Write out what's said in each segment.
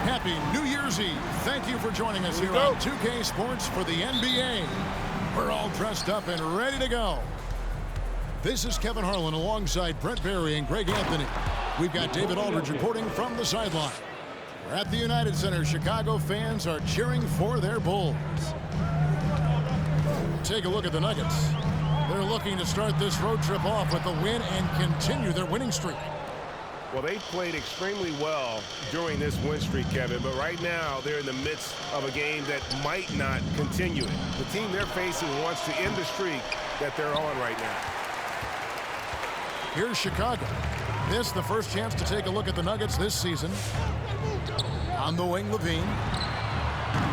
Happy New Year's Eve. Thank you for joining us here on 2K Sports for the NBA. We're all dressed up and ready to go. This is Kevin Harlan alongside Brent Barry and Greg Anthony. We've got David Aldridge reporting from the sideline. We're at the United Center. Chicago fans are cheering for their Bulls. Take a look at the Nuggets. They're looking to start this road trip off with a win and continue their winning streak. Well, they played extremely well during this win streak, Kevin, but right now they're in the midst of a game that might not continue it. The team they're facing wants to end the streak that they're on right now. Here's Chicago. This the first chance to take a look at the Nuggets this season. On the wing, Levine.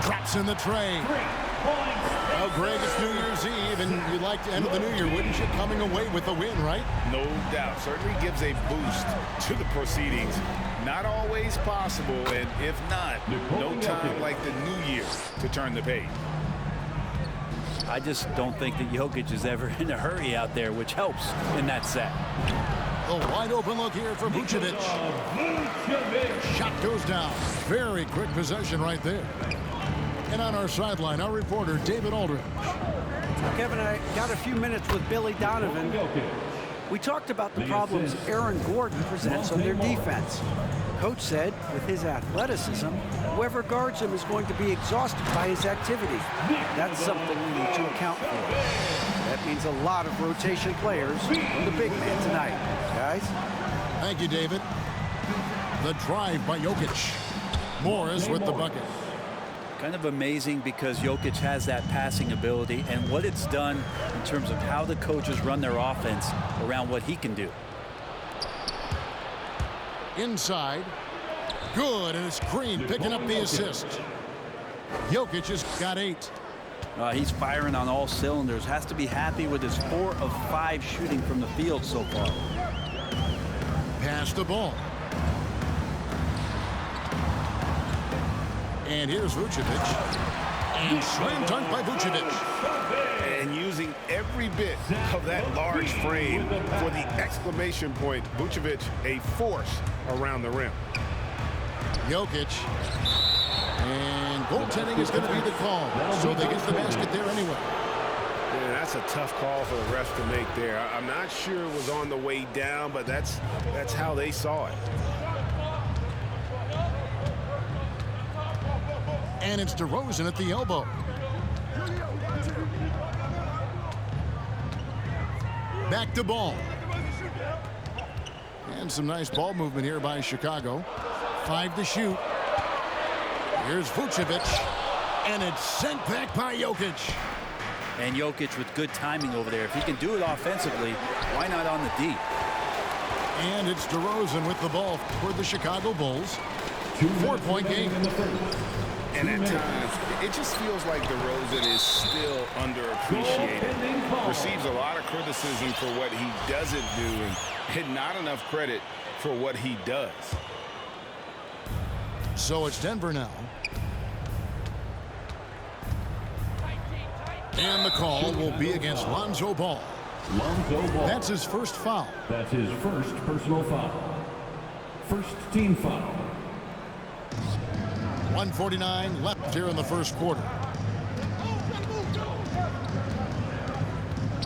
Drops in the tray. Well, Greg, it's New Year's Eve, and you'd like to end the new year, wouldn't you? Coming away with a win, right? No doubt. Certainly gives a boost to the proceedings. Not always possible, and if not, no time like the new year to turn the page. I just don't think that Jokic is ever in a hurry out there, which helps in that set. A wide open look here for Vucevic. Shot goes down. Very quick possession right there. And on our sideline, our reporter, David Aldridge. Kevin, I got a few minutes with Billy Donovan. We talked about the problems Aaron Gordon presents on their defense. Coach said, with his athleticism, whoever guards him is going to be exhausted by his activity. That's something we need to account for. That means a lot of rotation players from the big man tonight. Guys? Thank you, David. The drive by Jokic. Morris with the bucket. Kind of amazing because Jokic has that passing ability and what it's done in terms of how the coaches run their offense around what he can do. Inside. Good, and it's Green picking up the assist. Jokic has got 8. He's firing on all cylinders. Has to be happy with his 4 of 5 shooting from the field so far. Pass the ball. And here's Vucevic. And slam dunk by Vucevic. And using every bit of that large frame for the exclamation point, Vucevic a force around the rim. Jokic. And goaltending is going to be the call. So they get the basket there anyway. Yeah, that's a tough call for the refs to make there. I'm not sure it was on the way down, but that's how they saw it. And it's DeRozan at the elbow. Back to ball. And some nice ball movement here by Chicago. 5 to shoot. Here's Vucevic. And it's sent back by Jokic. And Jokic with good timing over there. If he can do it offensively, why not on the D? And it's DeRozan with the ball for the Chicago Bulls. 4-point game. And at times, it just feels like DeRozan is still underappreciated. Receives a lot of criticism for what he doesn't do and not enough credit for what he does. So it's Denver now. And the call will be against Lonzo Ball. That's his first foul. That's his first personal foul. First team foul. 1:49 left here in the first quarter.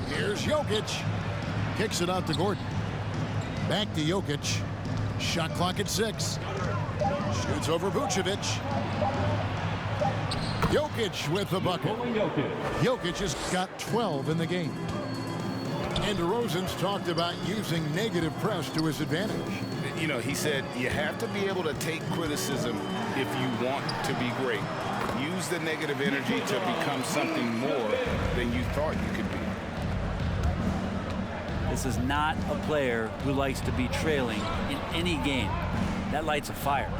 Here's Jokic. Kicks it out to Gordon. Back to Jokic. Shot clock at 6. Shoots over Vucevic. Jokic with the bucket. Jokic has got 12 in the game. And DeRozan's talked about using negative press to his advantage. You know, he said you have to be able to take criticism if you want to be great. Use the negative energy to become something more than you thought you could be. This is not a player who likes to be trailing in any game. That lights a fire.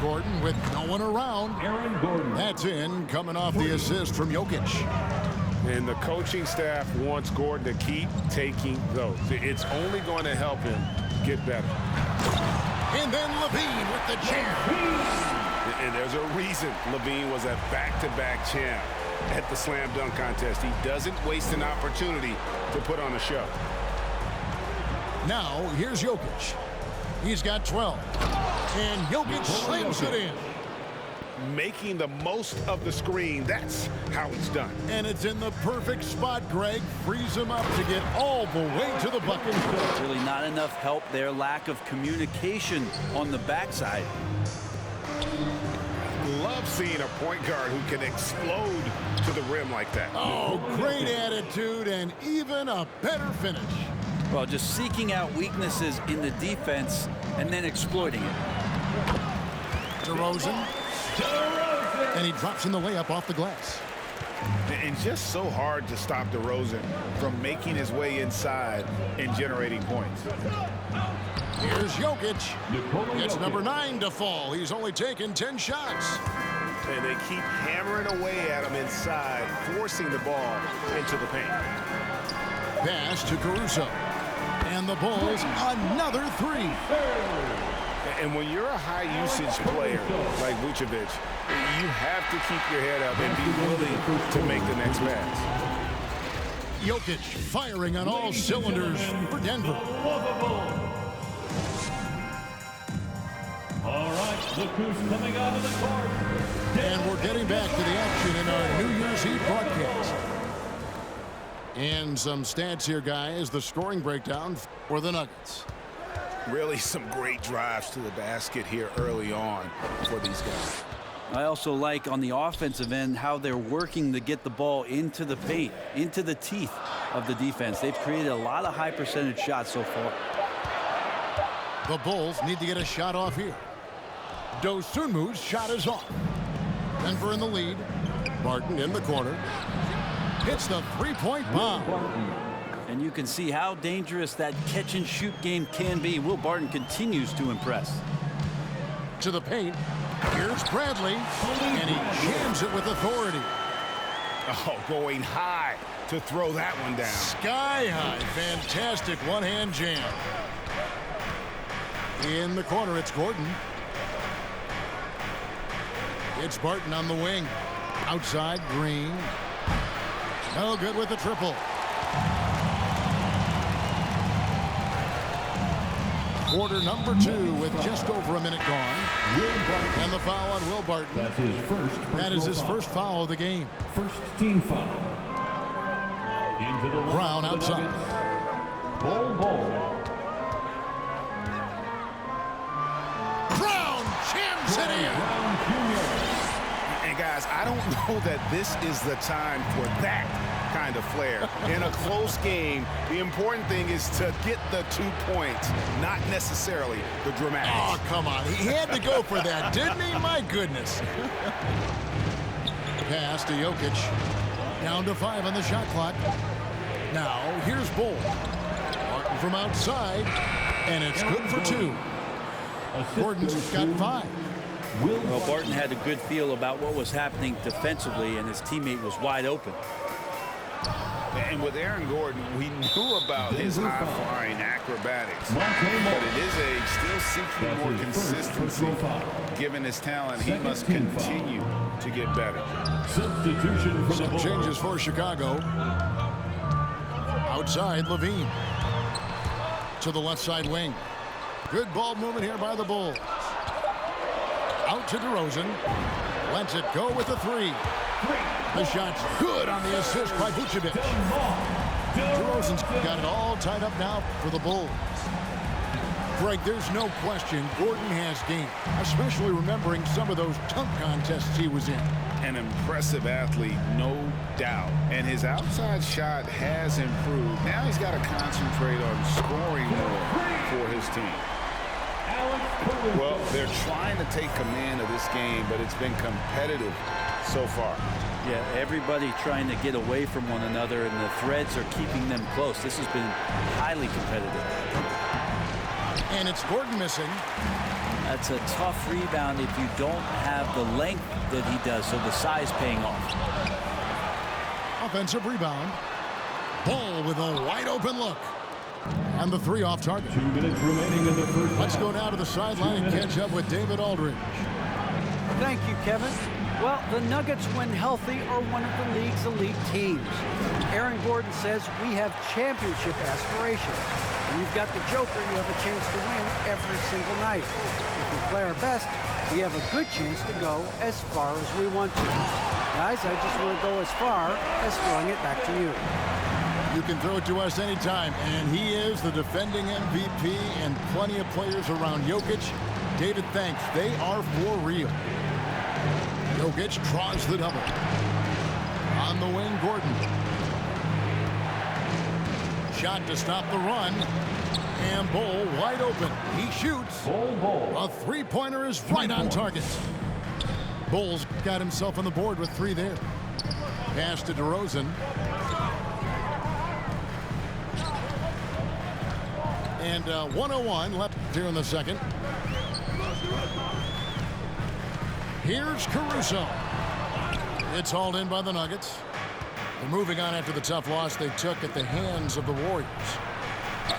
Gordon with no one around. Aaron Gordon. That's in, coming off the assist from Jokic. And the coaching staff wants Gordon to keep taking those. It's only going to help him get better. And then Levine with the chair. And there's a reason Levine was a back-to-back champ at the slam dunk contest. He doesn't waste an opportunity to put on a show. Now, here's Jokic. He's got 12. And Jokic slams it in. Making the most of the screen. That's how it's done. And it's in the perfect spot, Greg. Frees him up to get all the way to the bucket. Really not enough help there. Lack of communication on the backside. Love seeing a point guard who can explode to the rim like that. Oh, great attitude and even a better finish. Well, just seeking out weaknesses in the defense and then exploiting it. DeRozan. And he drops in the layup off the glass. And just so hard to stop DeRozan from making his way inside and generating points. Here's Jokic. It's number 9 to fall. He's only taken 10 shots. And they keep hammering away at him inside, forcing the ball into the paint. Pass to Caruso. And the Bulls, another 3. And when you're a high-usage player like Vucevic, you have to keep your head up and be willing to make the next pass. Jokic firing on all cylinders for Denver. All right, look who's coming out of the court. And we're getting back to the action in our New Year's Eve broadcast. And some stats here, guys. The scoring breakdown for the Nuggets. Really some great drives to the basket here early on for these guys. I also like on the offensive end how they're working to get the ball into the paint, into the teeth of the defense. They've created a lot of high percentage shots so far. The Bulls need to get a shot off here. Dosunmu's shot is off. Denver in the lead. Barton in the corner. Hits the three-point bomb. And you can see how dangerous that catch-and-shoot game can be. Will Barton continues to impress. To the paint. Here's Bradley. And he jams it with authority. Oh, going high to throw that one down. Sky high. Fantastic one-hand jam. In the corner, it's Gordon. It's Barton on the wing. Outside, Green. No good with the triple. Quarter number 2 with just over a minute gone. And the foul on Will Barton. That's his first. That is his first foul of the game. First team foul. Into the Brown outside. Ball. Brown jams it in. And guys, I don't know that this is the time for that kind of flair. In a close game, the important thing is to get the 2 points, not necessarily the dramatics. Oh, come on. He had to go for that, didn't he? My goodness. Pass to Jokic. Down to 5 on the shot clock. Now, here's Bull. Martin from outside, and it's good for 2. Gordon's got 5. Well, Barton had a good feel about what was happening defensively, and his teammate was wide open. And with Aaron Gordon, we knew about his high-flying acrobatics. But it is still seeking more consistency. Given his talent, he must continue to get better. Substitution for Some changes for Chicago. Outside, Levine. To the left side wing. Good ball movement here by the Bulls. Out to DeRozan. Lets it go with the 3. The shot's good on the assist by Vucevic. DeRozan's got it all tied up now for the Bulls. Greg, there's no question Gordon has game, especially remembering some of those dunk contests he was in. An impressive athlete, no doubt. And his outside shot has improved. Now he's got to concentrate on scoring more for his team. Well, they're trying to take command of this game, but it's been competitive so far. Yeah, everybody trying to get away from one another, and the threads are keeping them close. This has been highly competitive. And it's Gordon missing. That's a tough rebound if you don't have the length that he does, so the size paying off. Offensive rebound. Bull with a wide open look. And the 3 off target. 2 minutes remaining in the first. Let's go down to the sideline and catch up with David Aldridge. Thank you, Kevin. Well, the Nuggets, when healthy, are one of the league's elite teams. Aaron Gordon says we have championship aspirations. When you've got the Joker, you have a chance to win every single night. If we play our best, we have a good chance to go as far as we want to. Guys, I just want to go as far as throwing it back to you. You can throw it to us anytime, and he is the defending MVP, and plenty of players around Jokic. David thanks. They are for real. Jokic draws the double. On the wing, Gordon. Shot to stop the run. And Bull wide open. He shoots. A three-pointer is right on target. Bull's got himself on the board with 3 there. Pass to DeRozan. And 1:01 left here in the second. Here's Caruso. It's hauled in by the Nuggets. They're moving on after the tough loss they took at the hands of the Warriors.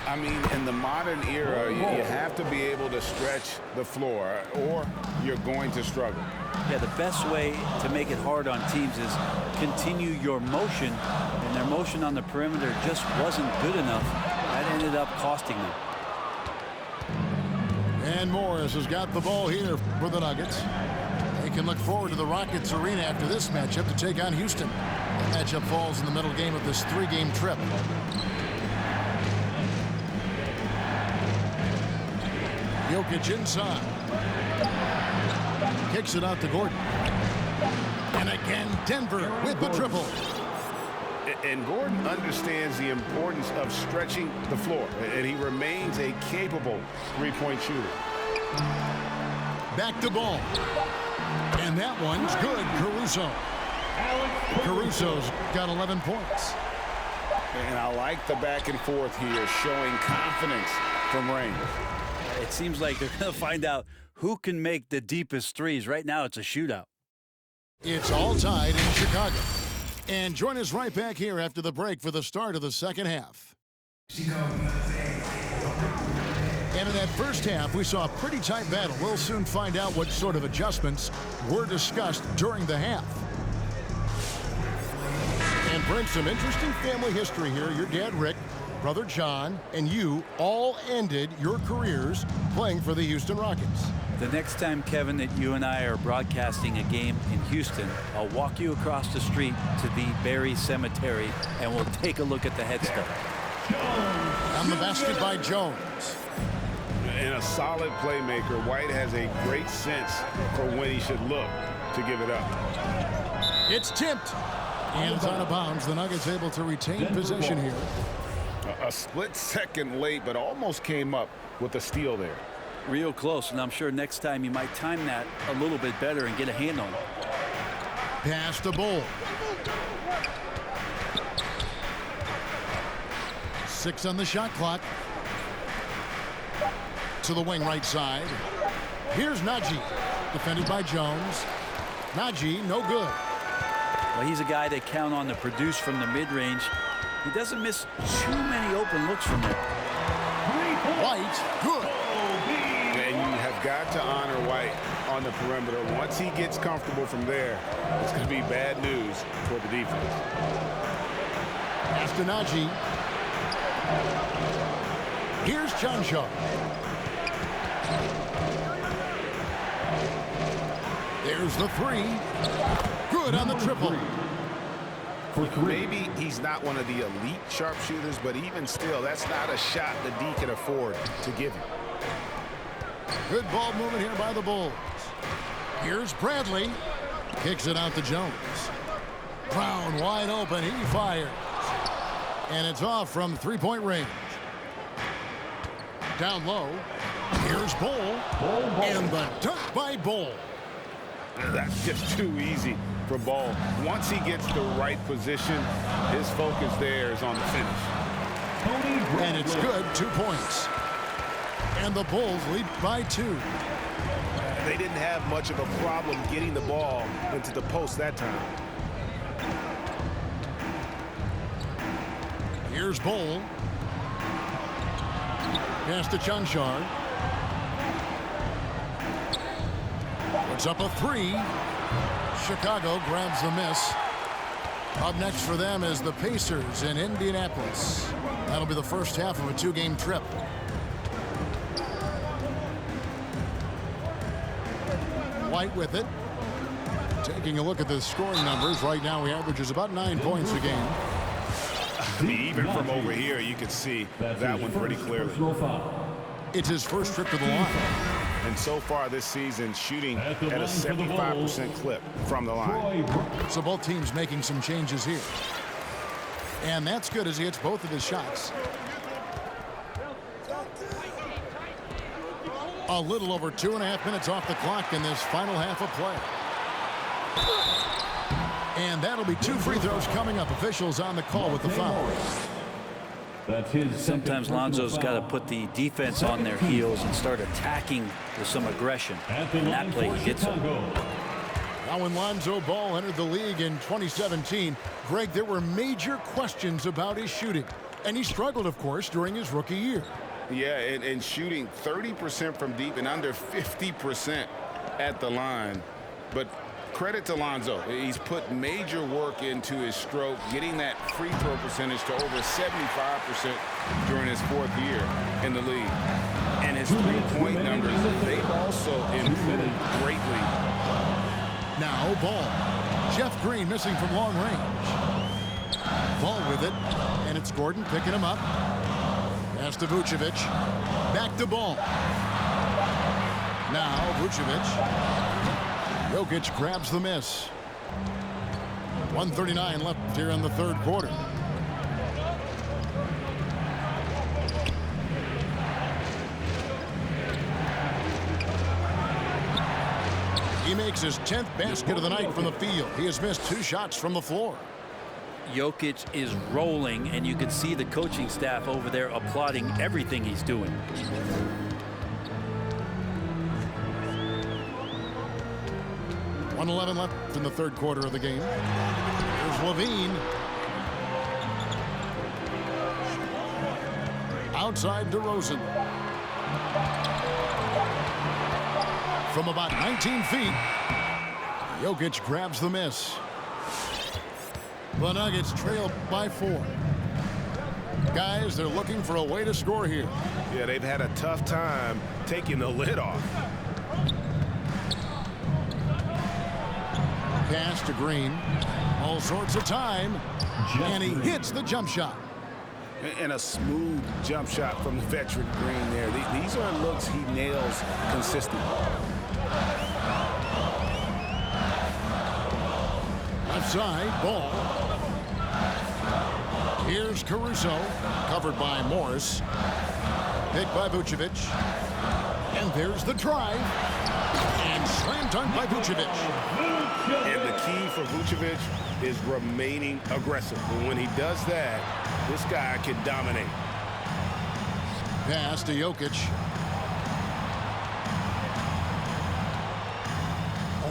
I mean, in the modern era, you have to be able to stretch the floor, or you're going to struggle. Yeah, the best way to make it hard on teams is continue your motion, and their motion on the perimeter just wasn't good enough. That ended up costing them. And Morris has got the ball here for the Nuggets. They can look forward to the Rockets arena after this matchup to take on Houston. The matchup falls in the middle game of this 3-game trip. Jokic inside. Kicks it out to Gordon. And again, Denver with the triple. And Gordon understands the importance of stretching the floor, and he remains a capable three-point shooter. Back to ball. And that one's good, Caruso. Caruso's got 11 points. And I like the back and forth here, showing confidence from range. It seems like they're going to find out who can make the deepest threes. Right now, it's a shootout. It's all tied in Chicago. And join us right back here after the break for the start of the second half. And in that first half, we saw a pretty tight battle. We'll soon find out what sort of adjustments were discussed during the half. And bring some interesting family history here. Your dad, Rick, brother John, and you all ended your careers playing for the Houston Rockets. The next time, Kevin, that you and I are broadcasting a game in Houston, I'll walk you across the street to the Berry Cemetery, and we'll take a look at the headstone. On the basket by Jones. And a solid playmaker, White has a great sense for when he should look to give it up. It's tipped. And it's out of bounds. The Nuggets able to retain possession here. A split second late, but almost came up with a steal there. Real close, and I'm sure next time you might time that a little bit better and get a hand on it. Pass to Bull. 6 on the shot clock. To the wing right side. Here's Najee. Defended by Jones. Najee, no good. Well, he's a guy they count on to produce from the mid-range. He doesn't miss too many open looks from there. White, good. And you have got to honor White on the perimeter. Once he gets comfortable from there, it's going to be bad news for the defense. Pass to Najee. Here's Chanshaw. There's the 3. Good on the triple. Maybe he's not one of the elite sharpshooters, but even still, that's not a shot that D can afford to give him. Good ball movement here by the Bulls. Here's Bradley. Kicks it out to Jones. Brown wide open. He fires. And it's off from 3-point range. Down low. Here's Bull. And the dunk by Bull. That's just too easy for Ball. Once he gets the right position, his focus there is on the finish. And it's good. 2 points. And the Bulls lead by 2. They didn't have much of a problem getting the ball into the post that time. Here's Bull. Pass to Chanshaw. Puts up a 3. Chicago grabs the miss. Up next for them is the Pacers in Indianapolis. That'll be the first half of a 2-game trip. White with it. Taking a look at the scoring numbers, right now he averages about 9 points a game. I mean, even from over here, you can see that one pretty clearly. It's his first trip to the line. And so far this season, shooting at a 75% clip from the line. So both teams making some changes here. And that's good as he hits both of his shots. A little over 2.5 minutes off the clock in this final half of play. And that'll be 2 free throws coming up. Officials on the call with the foul. Sometimes Lonzo's got to put the defense on their heels and start attacking with some aggression. And that play he gets them. Now when Lonzo Ball entered the league in 2017, Greg, there were major questions about his shooting. And he struggled, of course, during his rookie year. Yeah, and shooting 30% from deep and under 50% at the line. But credit to Lonzo. He's put major work into his stroke, getting that free throw percentage to over 75% during his 4th year in the league. And his three-point numbers, they've also improved greatly. Now Ball. Jeff Green missing from long range. Ball with it, and it's Gordon picking him up. Pass to Vucevic. Back to Ball. Now Vucevic. Jokic grabs the miss. 1:39 left here in the 3rd quarter. He makes his 10th basket of the night from the field. He has missed 2 shots from the floor. Jokic is rolling, and you can see the coaching staff over there applauding everything he's doing. .11 left in the 3rd quarter of the game. Here's Levine. Outside DeRozan. From about 19 feet, Jokic grabs the miss. The Nuggets trail by 4. Guys, they're looking for a way to score here. Yeah, they've had a tough time taking the lid off. Pass to Green. All sorts of time. And he hits the jump shot. And a smooth jump shot from the veteran Green there. These are looks he nails consistently. Left side, Ball. Here's Caruso. Covered by Morris. Picked by Vucevic. And there's the drive. And slam dunk by Vucevic. And the key for Vucevic is remaining aggressive. And when he does that, this guy can dominate. Pass to Jokic.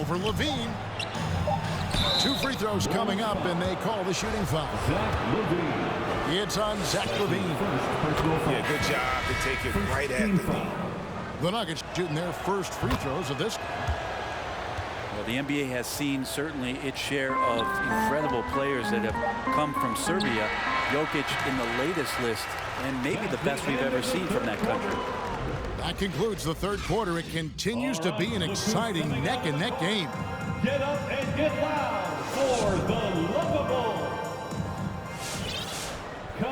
Over Levine. 2 free throws coming up, and they call the shooting foul. It's on Zach Levine. Yeah, good job to take it right at the knee. The Nuggets shooting their first free throws of this. Well, the NBA has seen certainly its share of incredible players that have come from Serbia. Jokic in the latest list, and maybe the best we've ever seen from that country. That concludes the 3rd quarter. It continues to be an exciting neck-and-neck game. Get up and get loud for the Lovable.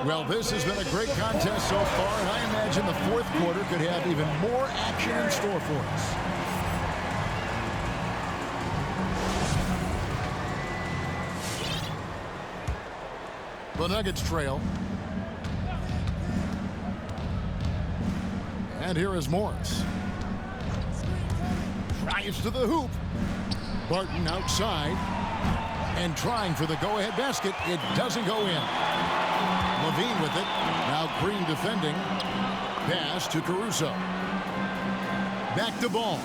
Well, this has been a great contest so far, and I imagine the 4th quarter could have even more action in store for us. The Nuggets trail. And here is Morris. Drives to the hoop. Barton outside. And trying for the go-ahead basket. It doesn't go in. Levine with it. Now Green defending. Pass to Caruso. Back to Ball.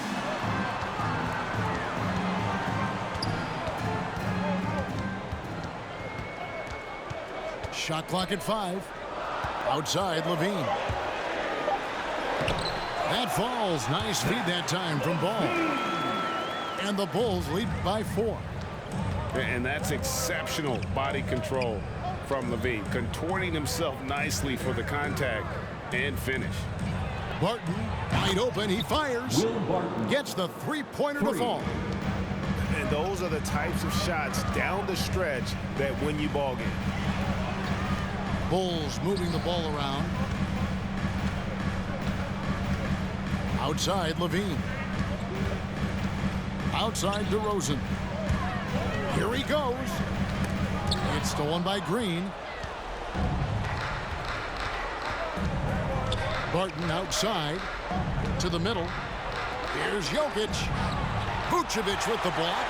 Shot clock at 5. Outside Levine. That falls. Nice feed that time from Ball. And the Bulls lead by 4. And that's exceptional body control from Levine, contorting himself nicely for the contact and finish. Barton, wide open, he fires. Will Barton. Gets the three-pointer to fall. And those are the types of shots down the stretch that win you ball games. Bulls moving the ball around. Outside, Levine. Outside, DeRozan. Here he goes. It's stolen by Green. Barton outside to the middle. Here's Jokic. Vucevic with the block.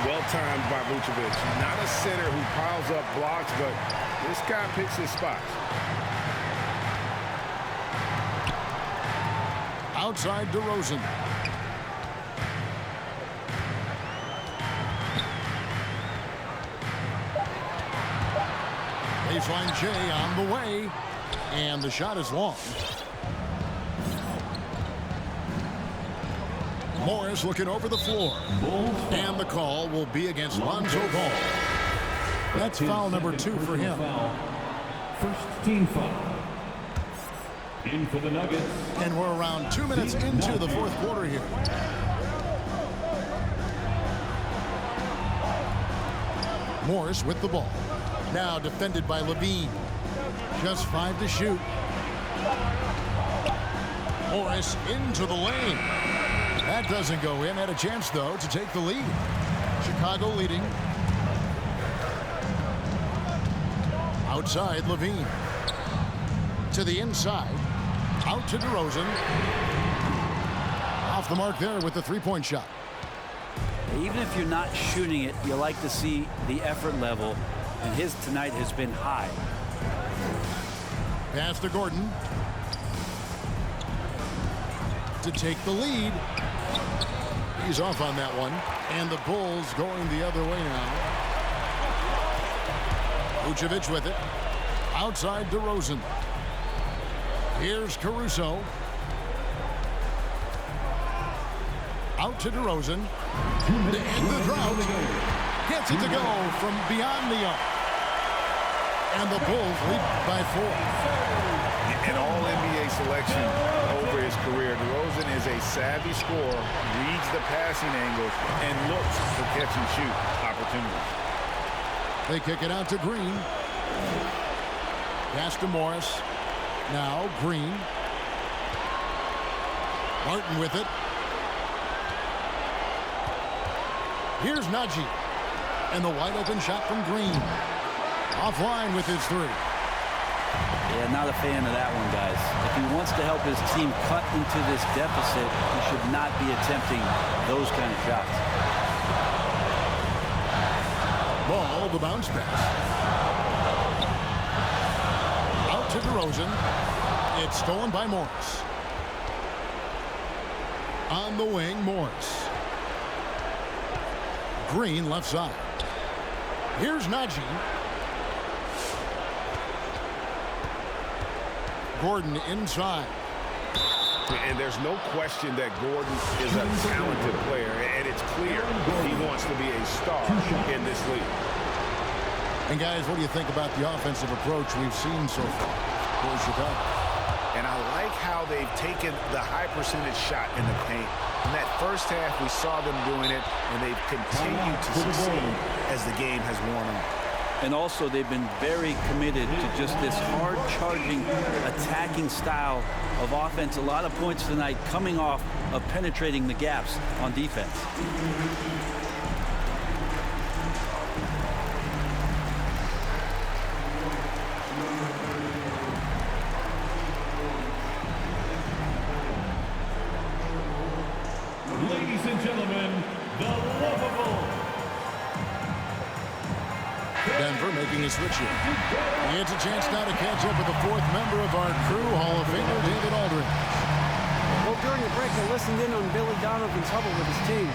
Well timed by Vucevic. Not a center who piles up blocks, but this guy picks his spots. Outside, DeRozan. Baseline J on the way. And the shot is long. Morris looking over the floor. And the call will be against Lonzo Ball. That's foul number 2 for him. First team foul. In for the Nuggets. And we're around 2 minutes into the fourth quarter here. Morris with the ball. Now defended by Levine. Just 5 to shoot. Morris into the lane. That doesn't go in. Had a chance, though, to take the lead. Chicago leading. Outside, Levine. To the inside. Out to DeRozan. Off the mark there with the three-point shot. Even if you're not shooting it, you like to see the effort level, and his tonight has been high. Pass to Gordon. To take the lead. He's off on that one. And the Bulls going the other way now. Vucevic with it. Outside DeRozan. Here's Caruso. Out to DeRozan. To end the drought. Gets it to go from beyond the arc. And the Bulls lead by 4. An all-NBA selection over his career. DeRozan is a savvy scorer, reads the passing angles, and looks for catch-and-shoot opportunities. They kick it out to Green. Pass to Morris. Now Green. Barton with it. Here's Najee. And the wide-open shot from Green. Offline with his 3. Yeah, not a fan of that one, guys. If he wants to help his team cut into this deficit, he should not be attempting those kind of shots. Ball, the bounce pass. Out to DeRozan. It's stolen by Morris. On the wing, Morris. Green left side. Here's Najee. Gordon inside. And there's no question that Gordon is a talented player, and it's clear he wants to be a star in this league. And guys, what do you think about the offensive approach we've seen so far for Chicago? And I like how they've taken the high percentage shot in the paint. In that first half, we saw them doing it, and they've continued to succeed as the game has worn on. And also, they've been very committed to just this hard-charging, attacking style of offense. A lot of points tonight coming off of penetrating the gaps on defense. Ladies and gentlemen, the lovable. Denver making a switch here. He has a chance now to catch up with the 4th member of our crew, Hall of Famer David Aldridge. Well, during the break, I listened in on Billy Donovan's huddle with his team.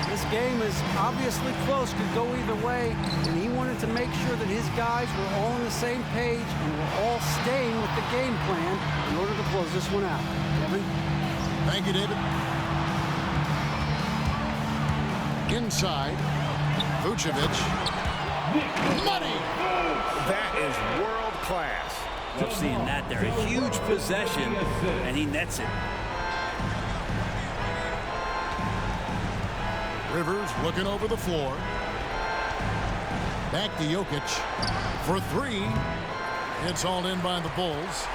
This game is obviously close, could go either way, and he wanted to make sure that his guys were all on the same page and were all staying with the game plan in order to close this one out. Kevin? Thank you, David. Inside, Vucevic. Money! That is world class. Love seeing that there. A huge possession, and he nets it. Rivers looking over the floor. Back to Jokic for three. It's hauled in by the Bulls.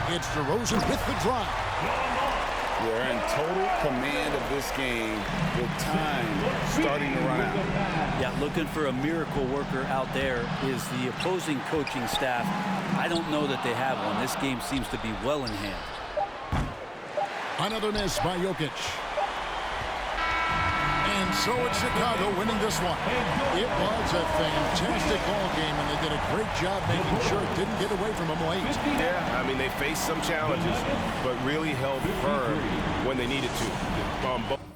It's DeRozan with the drive. They're in total command of this game with time starting to run out. Yeah, looking for a miracle worker out there is the opposing coaching staff. I don't know that they have one. This game seems to be well in hand. Another miss by Jokic. And so it's Chicago winning this one. It was a fantastic ball game, and they did a great job making sure it didn't get away from them late. Yeah, I mean, they faced some challenges, but really held firm when they needed to.